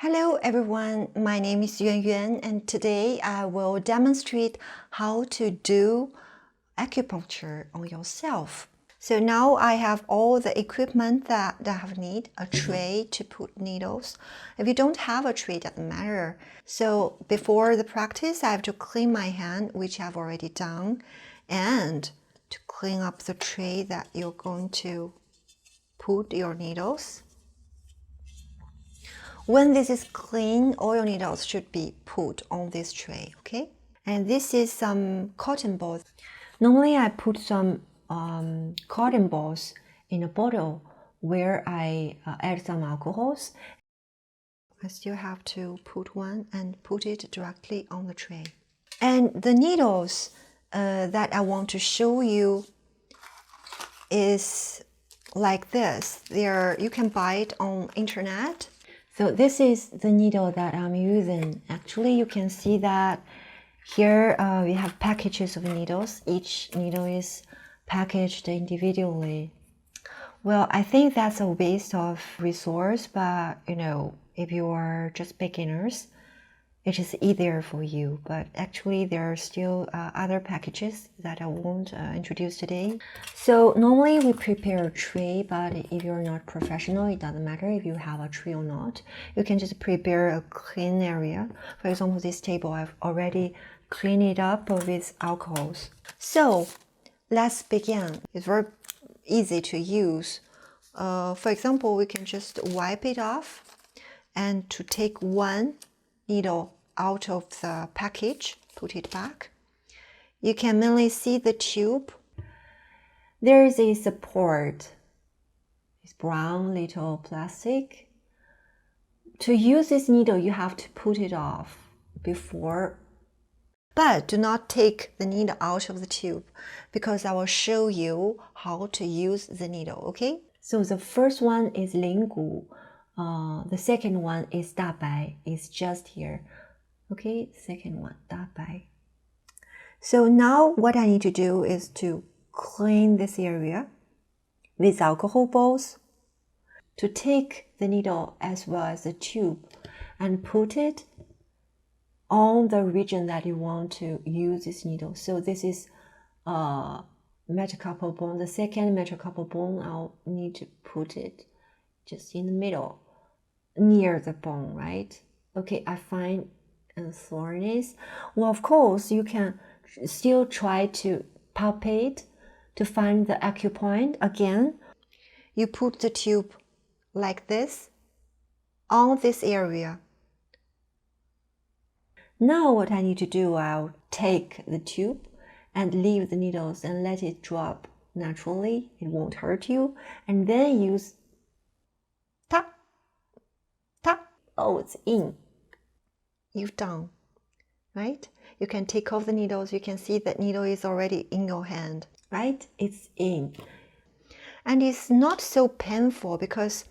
Hello everyone, my name is Yuanyuan and today I will demonstrate how to do acupuncture on yourself. So now I have all the equipment that I need, a tray to put needles. If you don't have a tray, it doesn't matter. So before the practice, I have to clean my hand, which I've already done, and to clean up the tray that you're going to put your needles. When this is clean, all your needles should be put on this tray, okay? And this is some cotton balls. Normally I put some cotton balls in a bottle where I add some alcohols. I still have to put one and put it directly on the tray. And the needles that I want to show you is like this. You can buy it on internet. So this is the needle that I'm using. Actually, you can see that here we have packages of needles. Each needle is packaged individually. Well, I think that's a waste of resource, but if you are just beginners, it is easier for you. But actually, there are still other packages that I won't introduce today. So normally we prepare a tray, but if you're not professional, it doesn't matter if you have a tray or not. You can just prepare a clean area. For example, this table, I've already cleaned it up with alcohols. So let's begin. It's very easy to use. For example, we can just wipe it off and to take one needle out of the package, put it back. You can mainly see the tube. There is a support. It's brown little plastic. To use this needle, you have to put it off before. But do not take the needle out of the tube because I will show you how to use the needle, okay? So the first one is 灵骨. The second one is 大白. It's just here. Okay, second one, 大白. So now what I need to do is to clean this area with alcohol balls, to take the needle as well as the tube and put it on the region that you want to use this needle. So this is metacarpal bone. The second metacarpal bone, I'll need to put it just in the middle, near the bone, right? Okay, I find soreness. Well, of course, you can still try to palpate to find the acupoint. Again, you put the tube like this on this area. Now what I need to do, I'll take the tube and leave the needles and let it drop naturally. It won't hurt you. And then use tap, tap. Oh, it's in. You've done, right? You can take off the needles. You can see that needle is already in your hand, right? It's in. And it's not so painful because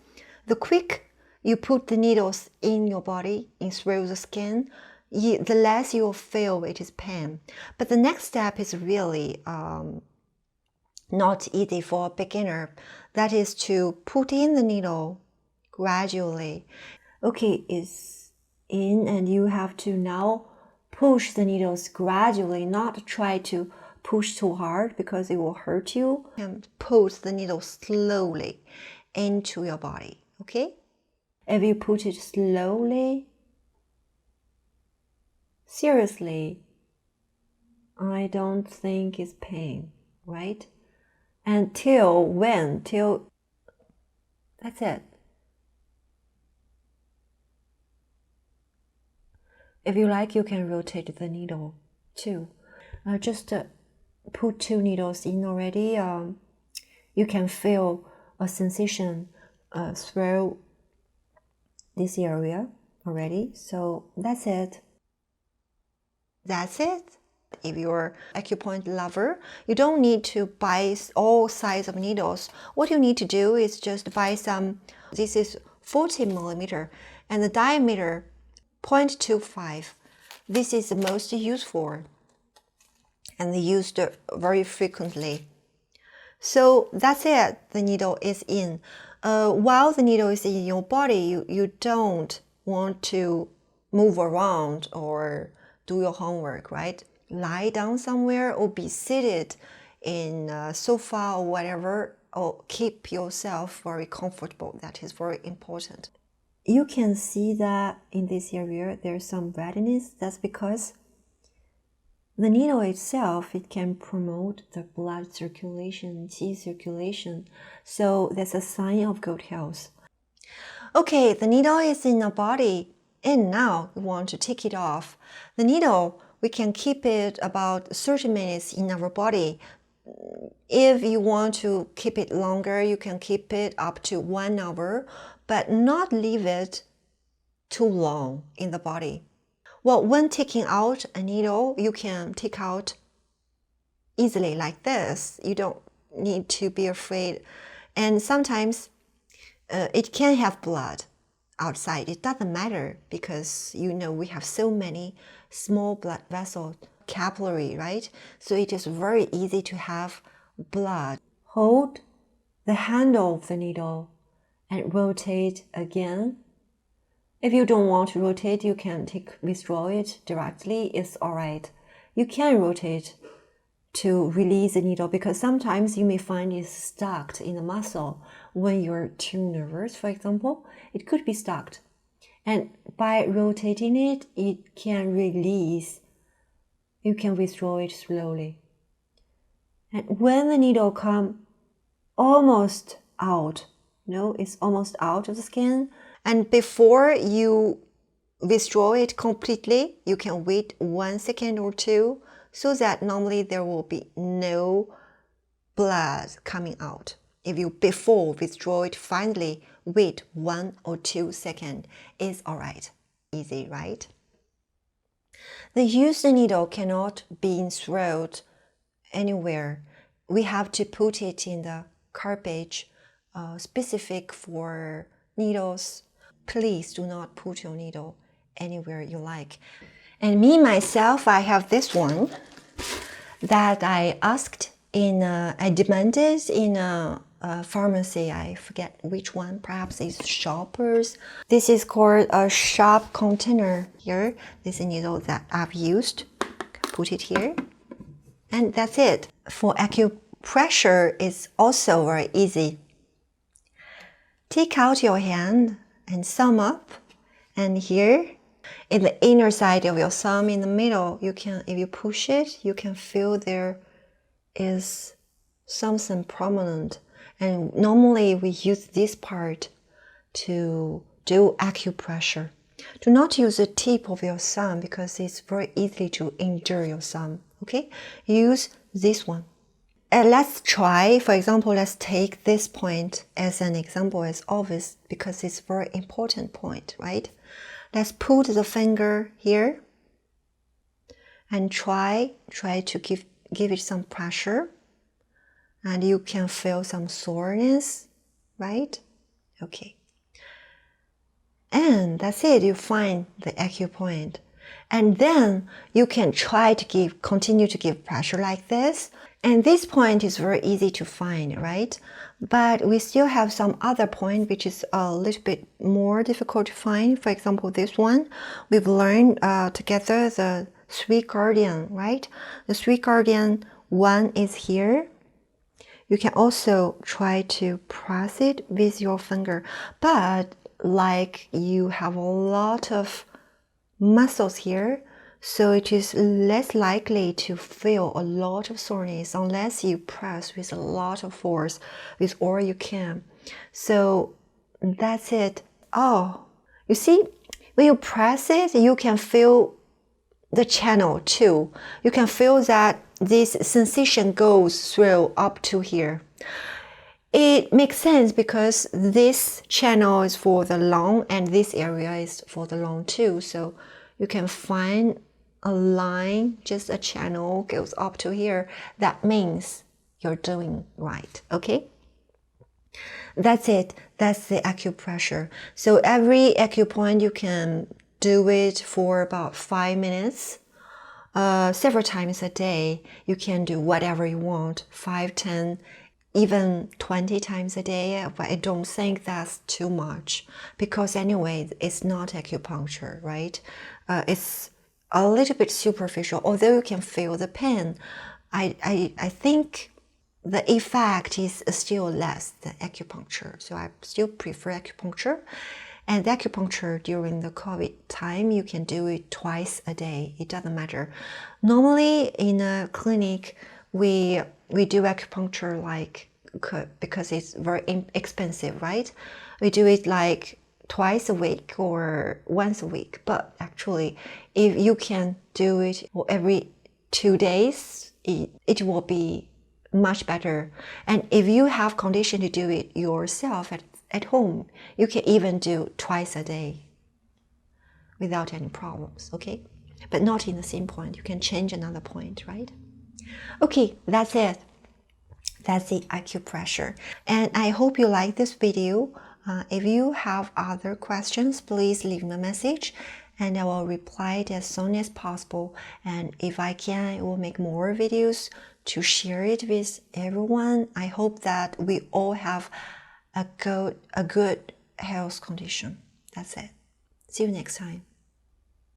the quick you put the needles in your body, in through the skin, the less you'll feel it is pain. But the next step is really not easy for a beginner. That is to put in the needle gradually. Okay, it's in and you have to now push the needles gradually, not try to push too hard because it will hurt you. And put the needle slowly into your body, okay? If you put it slowly, seriously, I don't think it's pain, right? Until when? Till that's it. If you like, you can rotate the needle too. Just put two needles in already. You can feel a sensation through this area already. So that's it. That's it. If you're an acupoint lover, you don't need to buy all size of needles. What you need to do is just buy some. This is 40 millimeter and the diameter 0.25. This is the most useful and used very frequently. So that's it. The needle is in. While the needle is in your body, you don't want to move around or do your homework, right? Lie down somewhere or be seated in a sofa or whatever, or keep yourself very comfortable. That is very important. You can see that in this area there's some redness. That's because the needle itself, it can promote the blood circulation, qi circulation. So that's a sign of good health. Okay, the needle is in the body, and now we want to take it off. The needle, we can keep it about 30 minutes in our body. If you want to keep it longer, you can keep it up to 1 hour, but not leave it too long in the body. Well, when taking out a needle, you can take out easily like this. You don't need to be afraid. And sometimes it can have blood outside. It doesn't matter because we have so many small blood vessels, capillary, right? So it is very easy to have blood. Hold the handle of the needle and rotate again. If you don't want to rotate, you can withdraw it directly. It's all right. You can rotate to release the needle because sometimes you may find it's stuck in the muscle when you're too nervous, for example. It could be stuck. And by rotating it, it can release. You can withdraw it slowly. And when the needle comes almost out, it's almost out of the skin, and before you withdraw it completely, you can wait 1 second or 2 so that normally there will be no blood coming out. If you before withdraw it finally, wait 1 or 2 seconds, it's all right. Easy, right? The used needle cannot be in throat anywhere. We have to put it in the garbage specific for needles. Please do not put your needle anywhere you like. And me, myself, I have this one that I demanded in a pharmacy. I forget which one, perhaps it's Shoppers. This is called a sharp container here. This is a needle that I've used. Put it here. And that's it. For acupressure, it's also very easy. Take out your hand and thumb up, and here in the inner side of your thumb in the middle, if you push it, you can feel there is something prominent. And normally we use this part to do acupressure. Do not use the tip of your thumb because it's very easy to injure your thumb. Okay, use this one. Let's try, for example, let's take this point as an example, as obvious, because it's a very important point, right? Let's put the finger here and try to give it some pressure. And you can feel some soreness, right? Okay. And that's it, you find the acupoint. And then you can try to continue to give pressure like this. And this point is very easy to find, right? But we still have some other point which is a little bit more difficult to find. For example, this one, we've learned together the 3 guardian, right? The 3 guardian, one is here. You can also try to press it with your finger, but like you have a lot of muscles here, so it is less likely to feel a lot of soreness unless you press with a lot of force with all you can. So that's it. Oh, you see, when you press it, you can feel the channel too. You can feel that this sensation goes through up to here. It makes sense because this channel is for the lung and this area is for the lung too. So you can find a line, just a channel goes up to here. That means you're doing right, okay? That's it. That's the acupressure. So every acupoint, you can do it for about 5 minutes. Several times a day. You can do whatever you want, 5, 10, even 20 times a day, but I don't think that's too much because anyway, it's not acupuncture, right? It's a little bit superficial, although you can feel the pain. I think the effect is still less than acupuncture, so I still prefer acupuncture. And acupuncture during the COVID time, you can do it twice a day. It doesn't matter. Normally in a clinic, we do acupuncture like, because it's very expensive, right? We do it like twice a week or once a week. But actually, if you can do it every 2 days, it will be much better. And if you have condition to do it yourself at home, you can even do twice a day without any problems, okay? But not in the same point. You can change another point, right? Okay, that's it. That's the acupressure. And I hope you like this video. If you have other questions, please leave me a message and I will reply it as soon as possible. And if I can, I will make more videos to share it with everyone. I hope that we all have a good health condition. That's it. See you next time.